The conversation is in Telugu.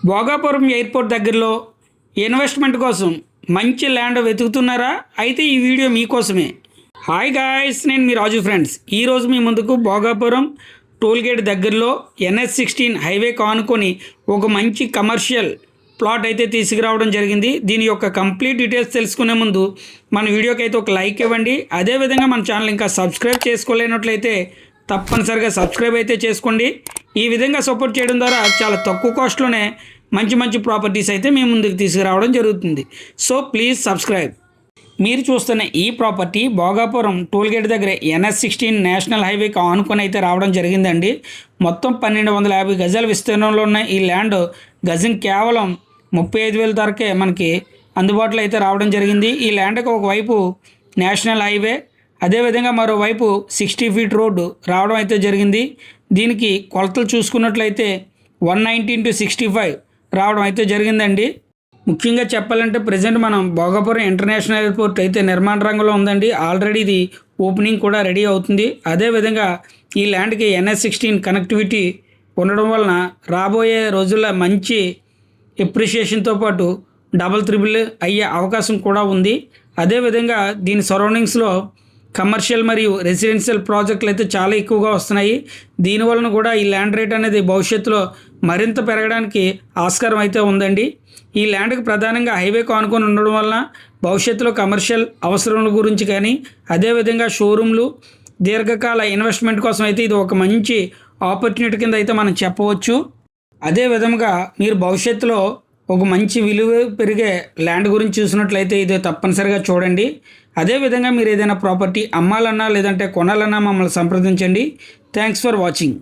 భోగాపురం ఎయిర్పోర్ట్ దగ్గరలో ఇన్వెస్ట్మెంట్ కోసం మంచి ల్యాండ్ వెతుకుతున్నారా? అయితే ఈ వీడియో మీకోసమే. హాయ్ గాయ్స్, నేను మీ రాజు ఫ్రెండ్స్. ఈరోజు మీ ముందుకు భోగాపురం టోల్గేట్ దగ్గరలో NH16 హైవే కానుకొని ఒక మంచి కమర్షియల్ ప్లాట్ అయితే తీసుకురావడం జరిగింది. దీని యొక్క కంప్లీట్ డీటెయిల్స్ తెలుసుకునే ముందు మన వీడియోకి అయితే ఒక లైక్ ఇవ్వండి. అదేవిధంగా మన ఛానల్ ఇంకా సబ్స్క్రైబ్ చేసుకోలేనట్లయితే తప్పనిసరిగా సబ్స్క్రైబ్ అయితే చేసుకోండి. ఈ విధంగా సపోర్ట్ చేయడం ద్వారా చాలా తక్కువ కాస్ట్లోనే మంచి మంచి ప్రాపర్టీస్ అయితే మీ ముందుకు తీసుకురావడం జరుగుతుంది. So please subscribe. మీరు చూస్తున్న ఈ ప్రాపర్టీ భోగాపురం టోల్గేట్ దగ్గర NH16 నేషనల్ హైవేకి ఆనుకొని అయితే రావడం జరిగిందండి. మొత్తం 1250 గజాల విస్తీర్ణంలో ఉన్న ఈ ల్యాండ్ గజం కేవలం 35,000 ధరకే మనకి అందుబాటులో అయితే రావడం జరిగింది. ఈ ల్యాండ్కి ఒకవైపు నేషనల్ హైవే, అదేవిధంగా మరోవైపు 60 ఫీట్ రోడ్డు రావడం అయితే జరిగింది. దీనికి కొలతలు చూసుకున్నట్లయితే 190x65 రావడం అయితే జరిగిందండి. ముఖ్యంగా చెప్పాలంటే ప్రజెంట్ మనం భోగాపురం ఇంటర్నేషనల్ ఎయిర్పోర్ట్ అయితే నిర్మాణ రంగంలో ఉందండి. ఆల్రెడీ ఇది ఓపెనింగ్ కూడా రెడీ అవుతుంది. అదేవిధంగా ఈ ల్యాండ్కి NH16 కనెక్టివిటీ ఉండడం వలన రాబోయే రోజుల్లో మంచి ఎప్రిషియేషన్తో పాటు డబల్ త్రిబుల్ అయ్యే అవకాశం కూడా ఉంది. అదేవిధంగా దీని సరౌండింగ్స్లో కమర్షియల్ మరియు రెసిడెన్షియల్ ప్రాజెక్టులు అయితే చాలా ఎక్కువగా వస్తున్నాయి. దీనివలన కూడా ఈ ల్యాండ్ రేట్ అనేది భవిష్యత్తులో మరింత పెరగడానికి ఆస్కారం అయితే ఉందండి. ఈ ల్యాండ్కి ప్రధానంగా హైవే కానుకొని ఉండడం వలన భవిష్యత్తులో కమర్షియల్ అవసరాల గురించి కానీ, అదేవిధంగా షోరూమ్లు, దీర్ఘకాల ఇన్వెస్ట్మెంట్ కోసం అయితే ఇది ఒక మంచి ఆపర్చునిటీ కింద అయితే మనం చెప్పవచ్చు. అదేవిధంగా మీరు భవిష్యత్తులో ఒక మంచి విలువ పెరిగే ల్యాండ్ గురించి చూసినట్లయితే ఇది తప్పనిసరిగా చూడండి. అదేవిధంగా మీరు ఏదైనా ప్రాపర్టీ అమ్మాలన్నా లేదంటే కొనాలన్నా మమ్మల్ని సంప్రదించండి. Thanks for watching.